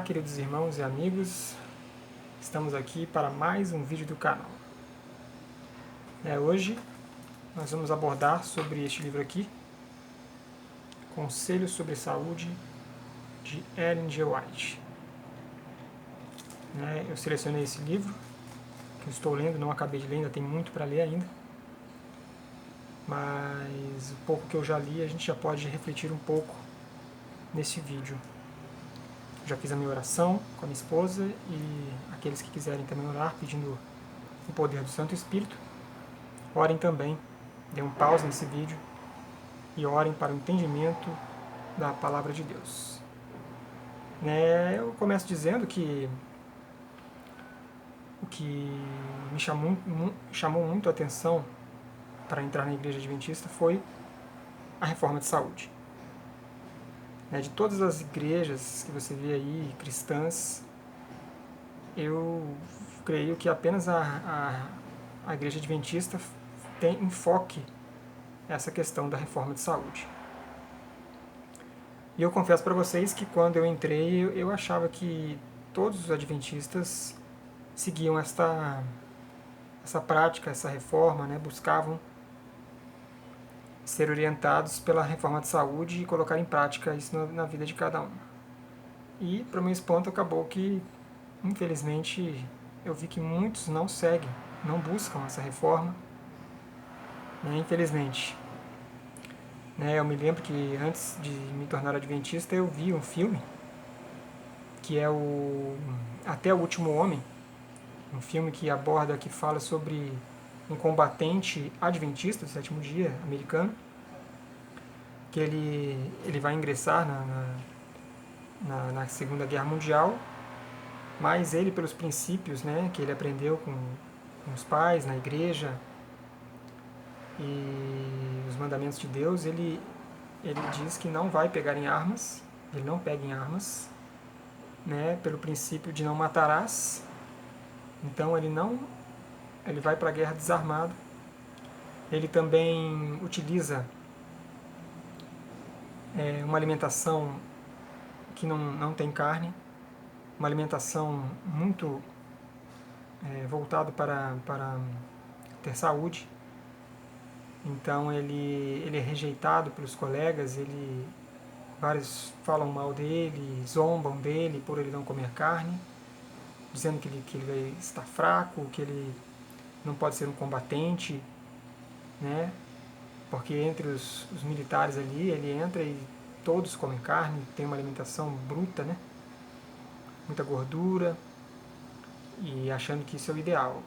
Olá, queridos irmãos e amigos, estamos aqui para mais um vídeo do canal. Hoje nós vamos abordar sobre este livro aqui, Conselhos sobre Saúde, de Ellen G. White. Eu selecionei esse livro, que eu estou lendo, não acabei de ler, ainda tem muito para ler ainda, mas o pouco que eu já li a gente já pode refletir um pouco nesse vídeo. Já fiz a minha oração com a minha esposa e aqueles que quiserem também orar, pedindo o poder do Santo Espírito, orem também, dêem um pause nesse vídeo e orem para o entendimento da Palavra de Deus. Eu começo dizendo que o que me chamou muito a atenção para entrar na Igreja Adventista foi a reforma de saúde. De todas as igrejas que você vê aí, cristãs, eu creio que apenas a Igreja Adventista tem enfoque essa questão da reforma de saúde. E eu confesso para vocês que quando eu entrei, eu achava que todos os adventistas seguiam essa prática, essa reforma, buscavam ser orientados pela reforma de saúde e colocar em prática isso na vida de cada um. E, para o meu espanto, acabou que, infelizmente, eu vi que muitos não seguem, não buscam essa reforma, infelizmente. Eu me lembro que antes de me tornar adventista, eu vi um filme, que é o Até o Último Homem, um filme que aborda, que fala sobre um combatente adventista do sétimo dia, americano, que ele vai ingressar na Segunda Guerra Mundial, mas ele, pelos princípios que ele aprendeu com os pais, na igreja, e os mandamentos de Deus, ele diz que não vai pegar em armas, ele não pega em armas, pelo princípio de não matarás. Então ele vai para a guerra desarmado. Ele também utiliza uma alimentação que não tem carne, uma alimentação muito voltada para ter saúde. Então ele é rejeitado pelos colegas, vários falam mal dele, zombam dele por ele não comer carne, dizendo que ele vai estar fraco, que ele não pode ser um combatente, porque entre os militares ali, ele entra e todos comem carne, tem uma alimentação bruta, muita gordura, e achando que isso é o ideal.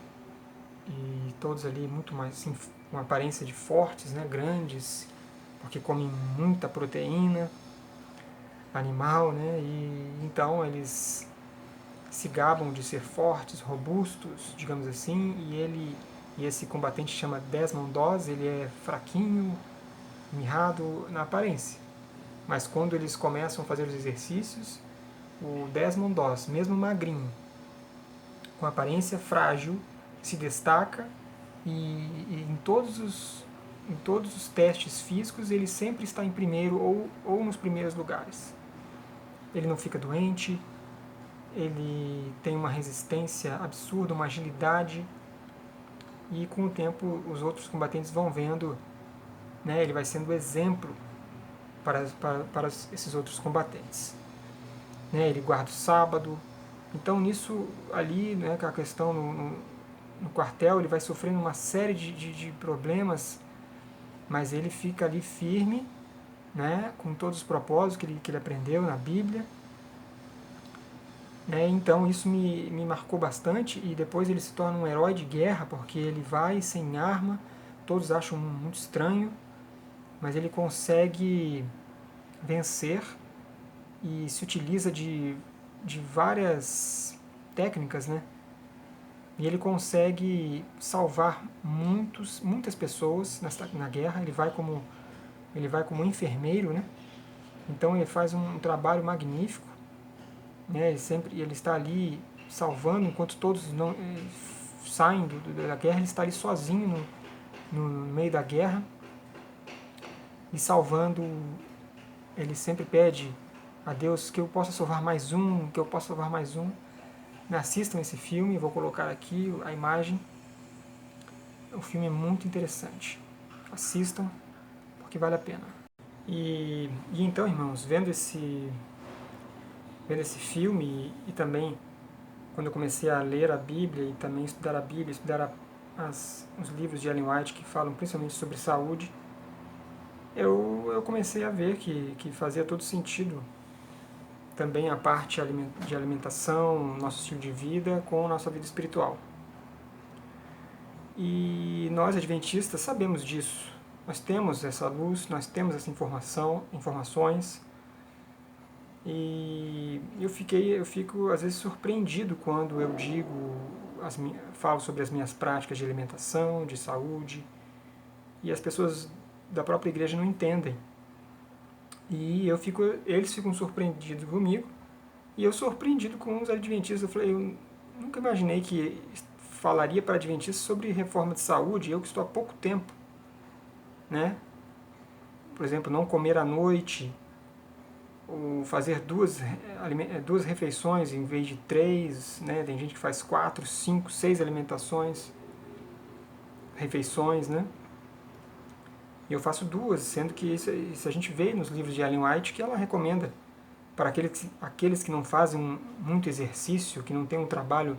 E todos ali muito mais, assim, com aparência de fortes, grandes, porque comem muita proteína animal, e então eles se gabam de ser fortes, robustos, digamos assim, e esse combatente chama Desmond Doss, ele é fraquinho, mirrado na aparência. Mas quando eles começam a fazer os exercícios, o Desmond Doss, mesmo magrinho, com aparência frágil, se destaca e em todos os testes físicos ele sempre está em primeiro ou nos primeiros lugares. Ele não fica doente, ele tem uma resistência absurda, uma agilidade, e com o tempo os outros combatentes vão vendo, ele vai sendo exemplo para esses outros combatentes. Ele guarda o sábado. Então nisso ali, com a questão no quartel, ele vai sofrendo uma série de problemas, mas ele fica ali firme, com todos os propósitos que ele aprendeu na Bíblia. Então isso me marcou bastante, e depois ele se torna um herói de guerra, porque ele vai sem arma, todos acham muito estranho, mas ele consegue vencer e se utiliza de várias técnicas, e ele consegue salvar muitas pessoas na guerra. Ele vai como enfermeiro, então ele faz um trabalho magnífico, ele está ali salvando, enquanto todos não saem da guerra, ele está ali sozinho no meio da guerra e salvando. Ele sempre pede a Deus que eu possa salvar mais um, que eu possa salvar mais um. Assistam esse filme, vou colocar aqui a imagem. O filme é muito interessante. Assistam, porque vale a pena. E então, irmãos, vendo esse filme e também quando eu comecei a ler a Bíblia e também estudar a Bíblia, estudar os livros de Ellen White que falam principalmente sobre saúde, eu comecei a ver que fazia todo sentido também a parte de alimentação, nosso estilo de vida com a nossa vida espiritual. E nós, adventistas, sabemos disso. Nós temos essa luz, nós temos essa informações, e eu fico às vezes surpreendido quando eu falo sobre as minhas práticas de alimentação, de saúde, e as pessoas da própria igreja não entendem. E eles ficam surpreendidos comigo, e eu surpreendido com os adventistas. Eu falei, eu nunca imaginei que falaria para adventistas sobre reforma de saúde, eu que estou há pouco tempo, né? Por exemplo, não comer à noite, ou fazer duas refeições em vez de 3, né? Tem gente que faz 4, 5, 6 refeições, né? E eu faço 2, sendo que isso a gente vê nos livros de Ellen White que ela recomenda para aqueles que não fazem muito exercício, que não têm um trabalho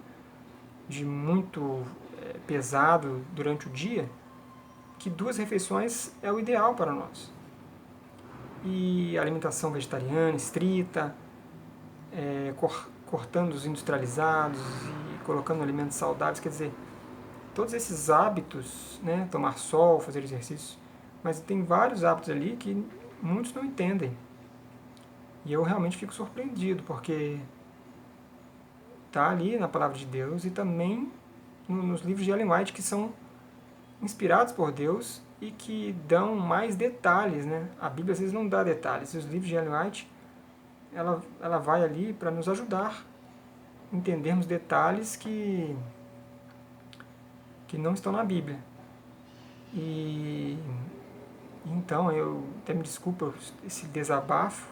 de muito pesado durante o dia, que 2 refeições é o ideal para nós. E alimentação vegetariana, estrita, cortando os industrializados e colocando alimentos saudáveis, quer dizer, todos esses hábitos, né, tomar sol, fazer exercício, mas tem vários hábitos ali que muitos não entendem. E eu realmente fico surpreendido, porque está ali na Palavra de Deus e também nos livros de Ellen White, que são inspirados por Deus e que dão mais detalhes, né? A Bíblia às vezes não dá detalhes. Os livros de Ellen White, ela vai ali para nos ajudar a entendermos detalhes que não estão na Bíblia. E então, eu até me desculpa esse desabafo,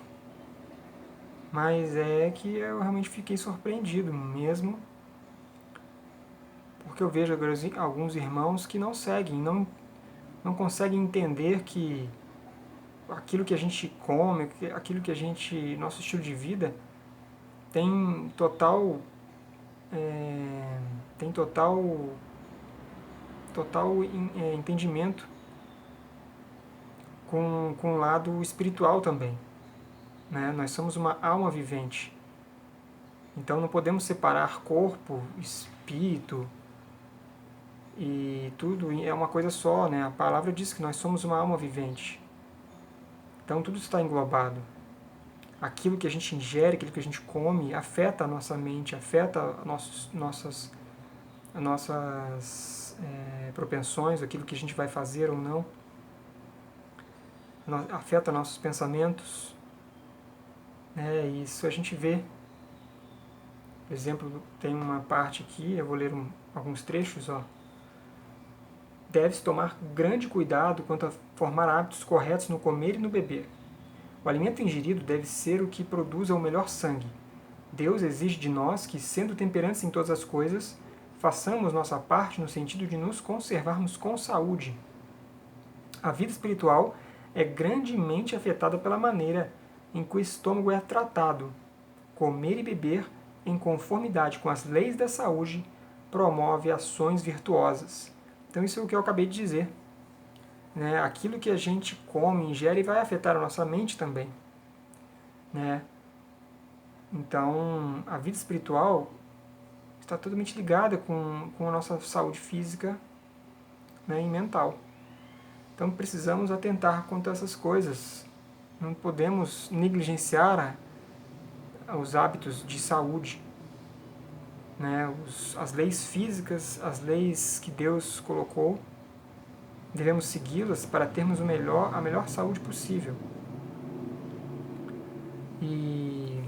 mas é que eu realmente fiquei surpreendido mesmo, porque eu vejo alguns irmãos que não seguem, não conseguem entender que aquilo que a gente come, aquilo que nosso estilo de vida tem total entendimento com o lado espiritual também, né? Nós somos uma alma vivente, então não podemos separar corpo, espírito, e tudo é uma coisa só, né? A palavra diz que nós somos uma alma vivente. Então tudo está englobado. Aquilo que a gente ingere, aquilo que a gente come, afeta a nossa mente, afeta nossas propensões, aquilo que a gente vai fazer ou não, afeta nossos pensamentos. Isso a gente vê. Por exemplo, tem uma parte aqui, eu vou ler alguns trechos, ó. Deve-se tomar grande cuidado quanto a formar hábitos corretos no comer e no beber. O alimento ingerido deve ser o que produza o melhor sangue. Deus exige de nós que, sendo temperantes em todas as coisas, façamos nossa parte no sentido de nos conservarmos com saúde. A vida espiritual é grandemente afetada pela maneira em que o estômago é tratado. Comer e beber, em conformidade com as leis da saúde, promove ações virtuosas. Então isso é o que eu acabei de dizer. Né? Aquilo que a gente come, ingere, vai afetar a nossa mente também. Né? Então, a vida espiritual está totalmente ligada com a nossa saúde física, né, e mental. Então, precisamos atentar quanto a essas coisas. Não podemos negligenciar os hábitos de saúde. Né? As leis físicas, as leis que Deus colocou, devemos segui-las para termos a melhor saúde possível. E,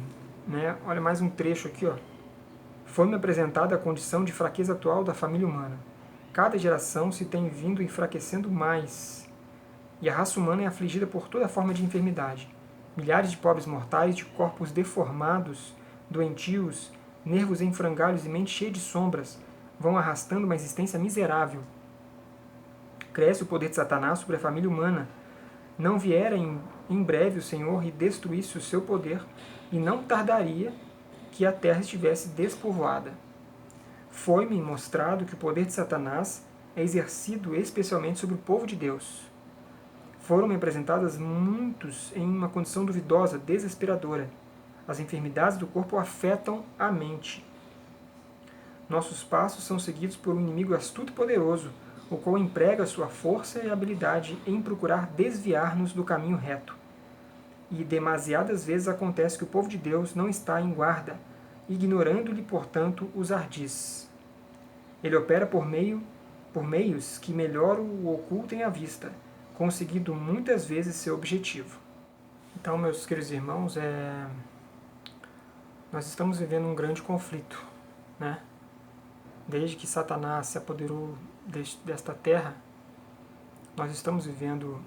né, olha mais um trecho aqui, ó. Foi-me apresentada a condição de fraqueza atual da família humana. Cada geração se tem vindo enfraquecendo mais, e a raça humana é afligida por toda forma de enfermidade. Milhares de pobres mortais, de corpos deformados, doentios, nervos em frangalhos e mente cheia de sombras, vão arrastando uma existência miserável. Cresce o poder de Satanás sobre a família humana. Não viera em breve o Senhor e destruísse o seu poder, e não tardaria que a terra estivesse despovoada. Foi-me mostrado que o poder de Satanás é exercido especialmente sobre o povo de Deus. Foram-me apresentadas muitos em uma condição duvidosa, desesperadora. As enfermidades do corpo afetam a mente. Nossos passos são seguidos por um inimigo astuto e poderoso, o qual emprega sua força e habilidade em procurar desviar-nos do caminho reto. E demasiadas vezes acontece que o povo de Deus não está em guarda, ignorando-lhe, portanto, os ardis. Ele opera por meios que melhor o ocultem à vista, conseguindo muitas vezes seu objetivo. Então, meus queridos irmãos, nós estamos vivendo um grande conflito, né? Desde que Satanás se apoderou desta terra, nós estamos vivendo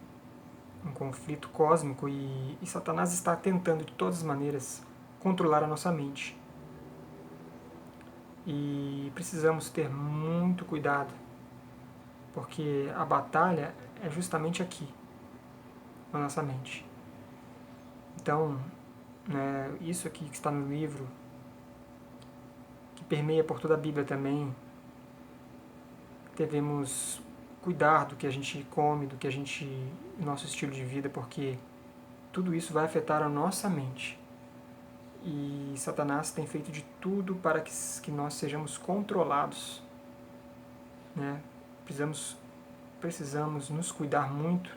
um conflito cósmico e Satanás está tentando de todas as maneiras controlar a nossa mente. E precisamos ter muito cuidado, porque a batalha é justamente aqui, na nossa mente. Então, né, isso aqui que está no livro, que permeia por toda a Bíblia também, devemos cuidar do que a gente come, nosso estilo de vida, porque tudo isso vai afetar a nossa mente. E Satanás tem feito de tudo para que nós sejamos controlados, né? Precisamos nos cuidar muito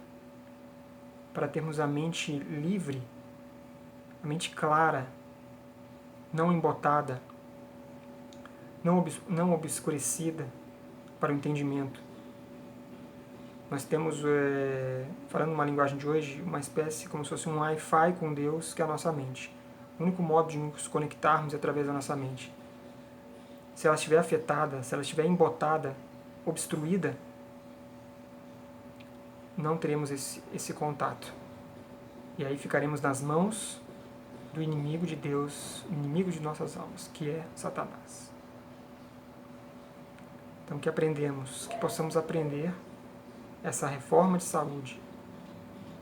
para termos a mente livre, a mente clara, não embotada, não obscurecida para o entendimento. Nós temos, falando uma linguagem de hoje, uma espécie como se fosse um Wi-Fi com Deus, que é a nossa mente. O único modo de nos conectarmos é através da nossa mente. Se ela estiver afetada, se ela estiver embotada, obstruída, não teremos esse contato. E aí ficaremos nas mãos do inimigo de Deus, inimigo de nossas almas, que é Satanás. Então que possamos aprender essa reforma de saúde,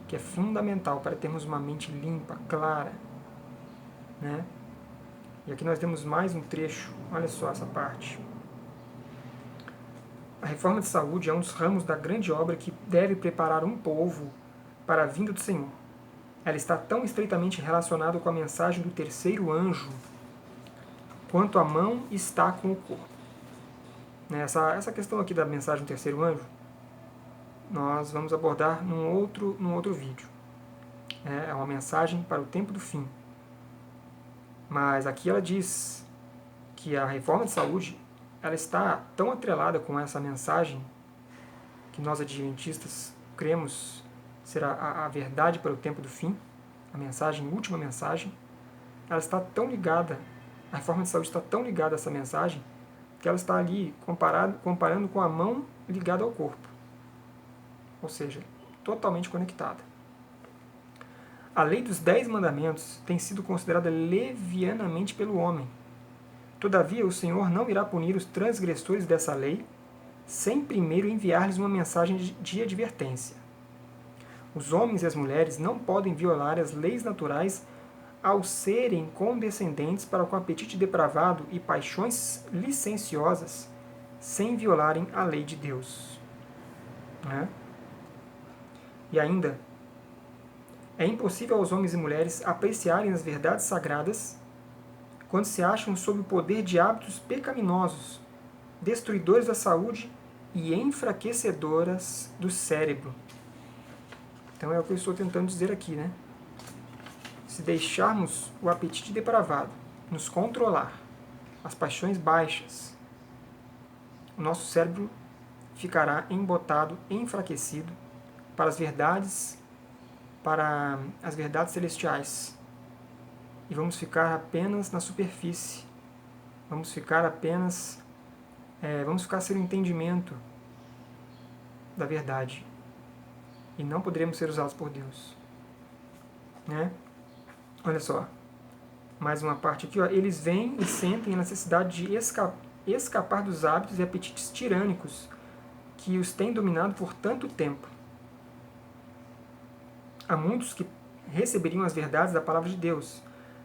que é fundamental para termos uma mente limpa, clara, né? E aqui nós temos mais um trecho, olha só essa parte. A reforma de saúde é um dos ramos da grande obra que deve preparar um povo para a vinda do Senhor. Ela está tão estreitamente relacionada com a mensagem do terceiro anjo, quanto a mão está com o corpo. Essa questão aqui da mensagem do terceiro anjo, nós vamos abordar num outro vídeo. É uma mensagem para o tempo do fim. Mas aqui ela diz que a reforma de saúde ela está tão atrelada com essa mensagem que nós adventistas cremos será a verdade para o tempo do fim, a última mensagem. Ela está tão ligada, a reforma de saúde está tão ligada a essa mensagem que ela está ali comparando com a mão ligada ao corpo, ou seja, totalmente conectada. A lei dos 10 mandamentos tem sido considerada levianamente pelo homem. Todavia, o Senhor não irá punir os transgressores dessa lei sem primeiro enviar-lhes uma mensagem de advertência. Os homens e as mulheres não podem violar as leis naturais ao serem condescendentes para com apetite depravado e paixões licenciosas, sem violarem a lei de Deus. E ainda, é impossível aos homens e mulheres apreciarem as verdades sagradas quando se acham sob o poder de hábitos pecaminosos, destruidores da saúde e enfraquecedoras do cérebro. Então é o que eu estou tentando dizer aqui, né? Se deixarmos o apetite depravado nos controlar, as paixões baixas, o nosso cérebro ficará embotado, enfraquecido para as verdades celestiais. E vamos ficar apenas na superfície. Vamos ficar sem o entendimento da verdade. E não poderemos ser usados por Deus. Né? Olha só, mais uma parte aqui, ó. Eles veem e sentem a necessidade de escapar dos hábitos e apetites tirânicos que os têm dominado por tanto tempo. Há muitos que receberiam as verdades da palavra de Deus,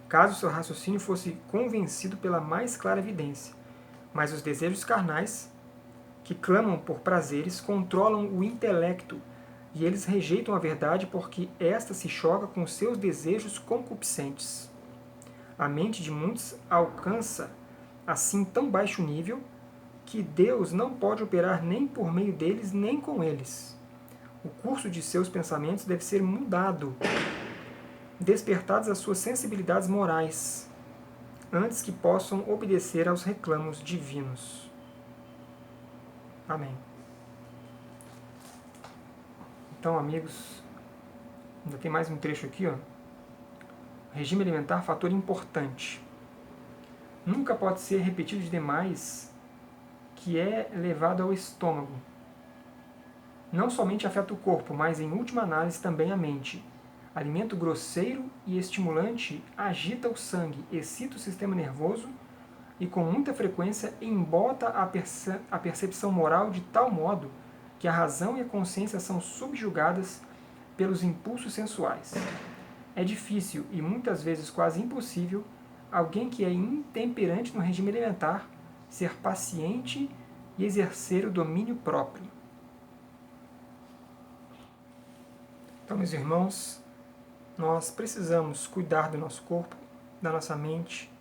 caso seu raciocínio fosse convencido pela mais clara evidência. Mas os desejos carnais, que clamam por prazeres, controlam o intelecto, e eles rejeitam a verdade porque esta se choca com seus desejos concupiscentes. A mente de muitos alcança, assim, tão baixo nível que Deus não pode operar nem por meio deles, nem com eles. O curso de seus pensamentos deve ser mudado, despertadas as suas sensibilidades morais, antes que possam obedecer aos reclamos divinos. Amém. Então, amigos, ainda tem mais um trecho aqui, ó. Regime alimentar, fator importante. Nunca pode ser repetido demais que é levado ao estômago. Não somente afeta o corpo, mas em última análise também a mente. Alimento grosseiro e estimulante agita o sangue, excita o sistema nervoso e com muita frequência embota a percepção moral de tal modo que a razão e a consciência são subjugadas pelos impulsos sensuais. É difícil e muitas vezes quase impossível alguém que é intemperante no regime alimentar ser paciente e exercer o domínio próprio. Então, meus irmãos, nós precisamos cuidar do nosso corpo, da nossa mente,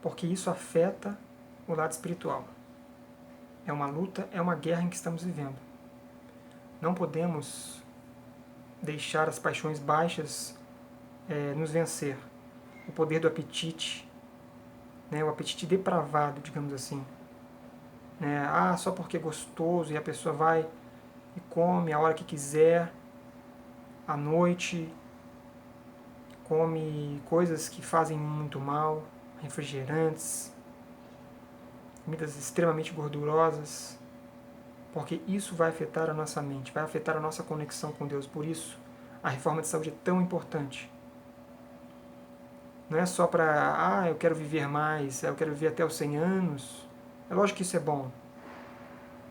porque isso afeta o lado espiritual. É uma luta, é uma guerra em que estamos vivendo. Não podemos deixar as paixões baixas nos vencer. O poder do apetite, né, o apetite depravado, digamos assim. Né, só porque é gostoso e a pessoa vai e come a hora que quiser, à noite, come coisas que fazem muito mal, refrigerantes, comidas extremamente gordurosas, porque isso vai afetar a nossa mente, vai afetar a nossa conexão com Deus. Por isso, a reforma de saúde é tão importante. Não é só para, eu quero viver mais, eu quero viver até os 100 anos. É lógico que isso é bom,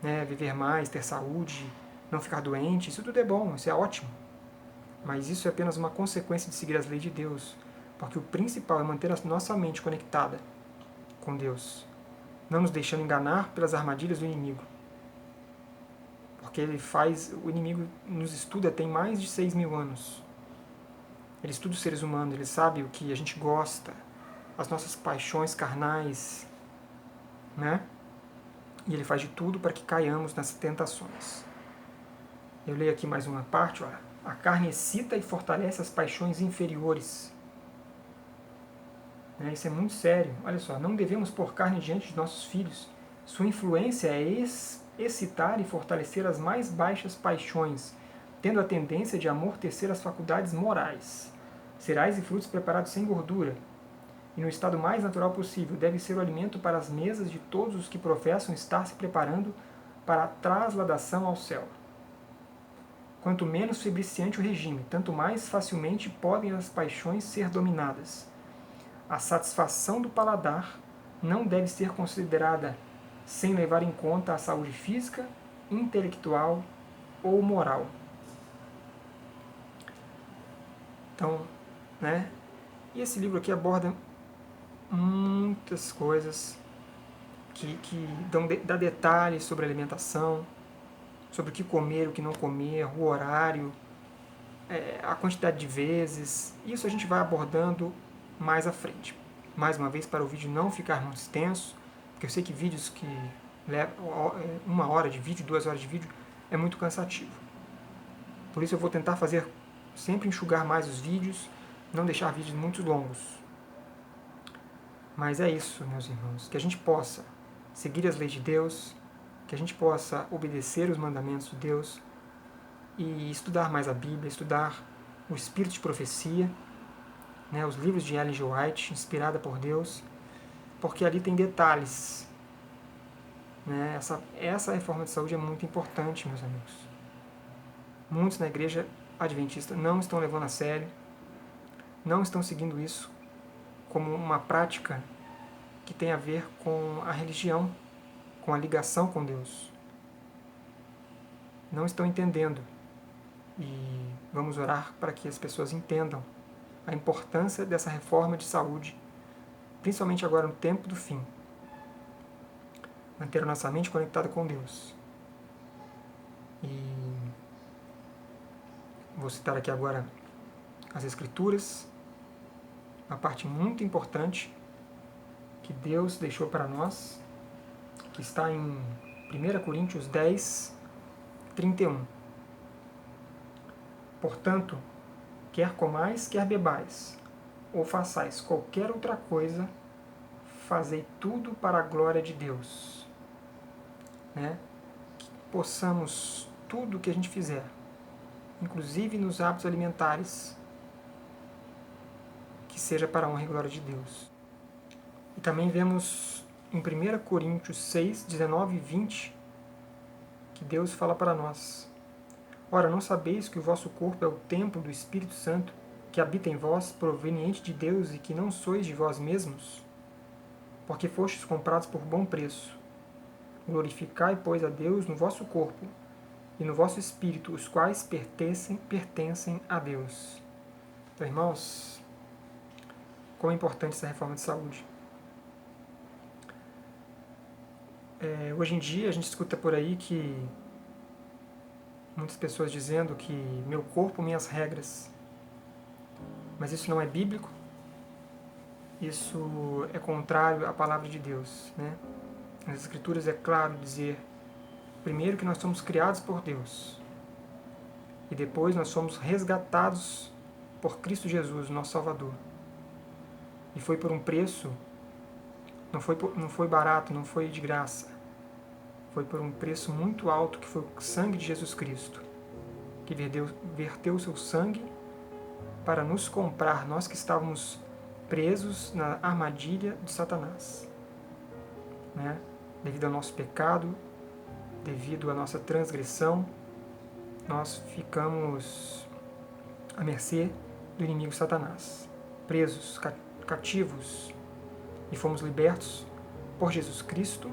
né? Viver mais, ter saúde, não ficar doente, isso tudo é bom, isso é ótimo. Mas isso é apenas uma consequência de seguir as leis de Deus, porque o principal é manter a nossa mente conectada com Deus, não nos deixando enganar pelas armadilhas do inimigo. Porque o inimigo nos estuda tem mais de 6.000 anos. Ele estuda os seres humanos, ele sabe o que a gente gosta, as nossas paixões carnais, né? E ele faz de tudo para que caiamos nessas tentações. Eu leio aqui mais uma parte, olha. A carne excita e fortalece as paixões inferiores. Isso é muito sério. Olha só, não devemos pôr carne diante de nossos filhos. Sua influência é excitar e fortalecer as mais baixas paixões, tendo a tendência de amortecer as faculdades morais. Cereais e frutos preparados sem gordura, e no estado mais natural possível, deve ser o alimento para as mesas de todos os que professam estar se preparando para a trasladação ao céu. Quanto menos febriciante o regime, tanto mais facilmente podem as paixões ser dominadas. A satisfação do paladar não deve ser considerada sem levar em conta a saúde física, intelectual ou moral. Então, né? E esse livro aqui aborda muitas coisas que dá detalhes sobre a alimentação, sobre o que comer, o que não comer, o horário, a quantidade de vezes. Isso a gente vai abordando mais à frente. Mais uma vez, para o vídeo não ficar muito extenso, porque eu sei que vídeos que levam 1 hora de vídeo, 2 horas de vídeo, é muito cansativo. Por isso eu vou tentar sempre enxugar mais os vídeos, não deixar vídeos muito longos. Mas é isso, meus irmãos, que a gente possa seguir as leis de Deus, que a gente possa obedecer os mandamentos de Deus e estudar mais a Bíblia, estudar o Espírito de Profecia, né, os livros de Ellen G. White, inspirada por Deus, porque ali tem detalhes. Né? Essa reforma de saúde é muito importante, meus amigos. Muitos na igreja adventista não estão levando a sério, não estão seguindo isso como uma prática que tem a ver com a religião, com a ligação com Deus. Não estão entendendo. E vamos orar para que as pessoas entendam a importância dessa reforma de saúde, principalmente agora no tempo do fim. Manter a nossa mente conectada com Deus. E vou citar aqui agora as Escrituras, uma parte muito importante que Deus deixou para nós, que está em 1 Coríntios 10, 31. Portanto, quer comais, quer bebais, ou façais qualquer outra coisa, fazei tudo para a glória de Deus. Né? Que possamos, tudo que a gente fizer, inclusive nos hábitos alimentares, que seja para a honra e glória de Deus. E também vemos em 1 Coríntios 6, 19 e 20, que Deus fala para nós: Ora, não sabeis que o vosso corpo é o templo do Espírito Santo, que habita em vós, proveniente de Deus, e que não sois de vós mesmos? Porque fostes comprados por bom preço. Glorificai, pois, a Deus no vosso corpo e no vosso espírito, os quais pertencem a Deus. Então, irmãos, como é importante essa reforma de saúde. Hoje em dia a gente escuta por aí que muitas pessoas dizendo que meu corpo, minhas regras. Mas isso não é bíblico, isso é contrário à palavra de Deus. Né? Nas Escrituras é claro dizer, primeiro, que nós somos criados por Deus, e depois nós somos resgatados por Cristo Jesus, nosso Salvador. E foi por um preço, não foi barato, não foi de graça. Foi por um preço muito alto, que foi o sangue de Jesus Cristo, que verteu o seu sangue para nos comprar, nós que estávamos presos na armadilha de Satanás. Né? Devido ao nosso pecado, devido à nossa transgressão, nós ficamos à mercê do inimigo Satanás, presos, cativos, e fomos libertos por Jesus Cristo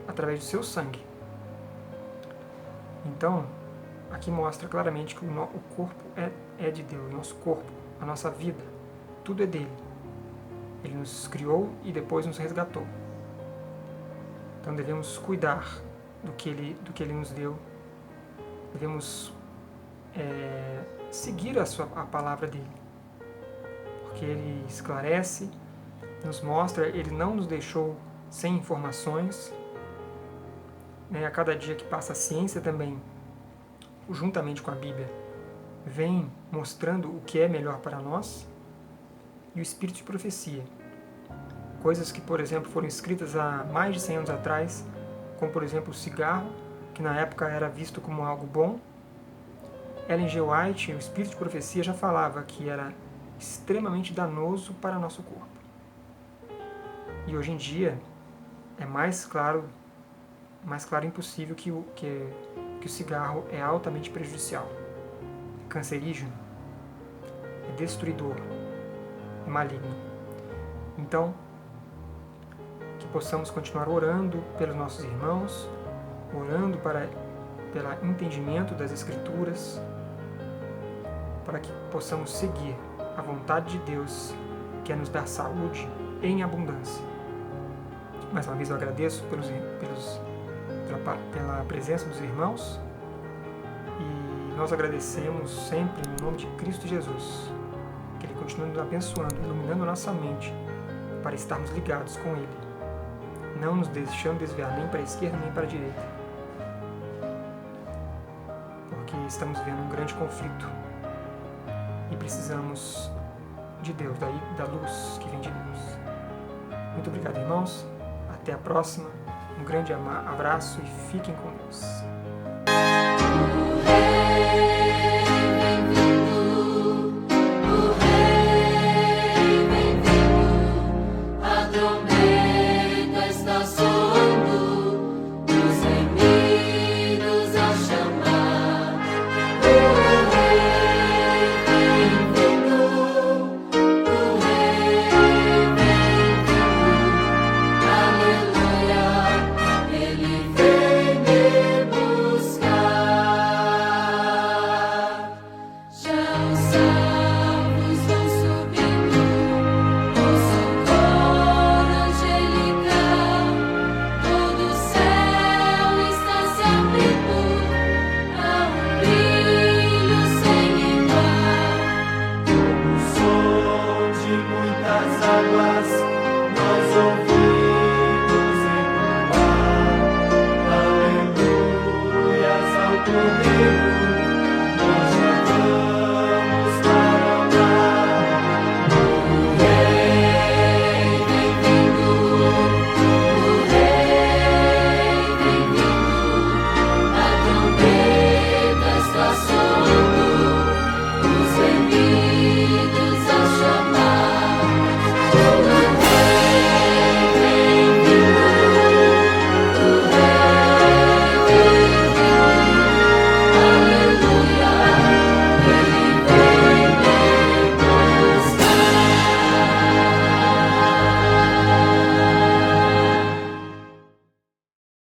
através do seu sangue. Então, aqui mostra claramente que o corpo é de Deus, o nosso corpo, a nossa vida, tudo é dele. Ele nos criou e depois nos resgatou. Então devemos cuidar do que ele nos deu, devemos seguir a palavra dele, porque ele esclarece, nos mostra, ele não nos deixou sem informações. A cada dia que passa, a ciência também, juntamente com a Bíblia, vem mostrando o que é melhor para nós, e o espírito de profecia. Coisas que, por exemplo, foram escritas há mais de 100 anos atrás, como, por exemplo, o cigarro, que na época era visto como algo bom. Ellen G. White, o espírito de profecia, já falava que era extremamente danoso para nosso corpo. E hoje em dia é mais claro impossível que o cigarro é altamente prejudicial, é cancerígeno, é destruidor, é maligno. Então, que possamos continuar orando pelos nossos irmãos, orando pelo entendimento das Escrituras, para que possamos seguir a vontade de Deus, que é nos dar saúde em abundância. Mais uma vez eu agradeço pela presença dos irmãos, e nós agradecemos sempre em nome de Cristo Jesus, que Ele continue nos abençoando, iluminando nossa mente para estarmos ligados com Ele, não nos deixando desviar nem para a esquerda nem para a direita, porque estamos vivendo um grande conflito e precisamos de Deus, da luz que vem de Deus. Muito obrigado, irmãos. Até a próxima. Um grande abraço e fiquem com Deus.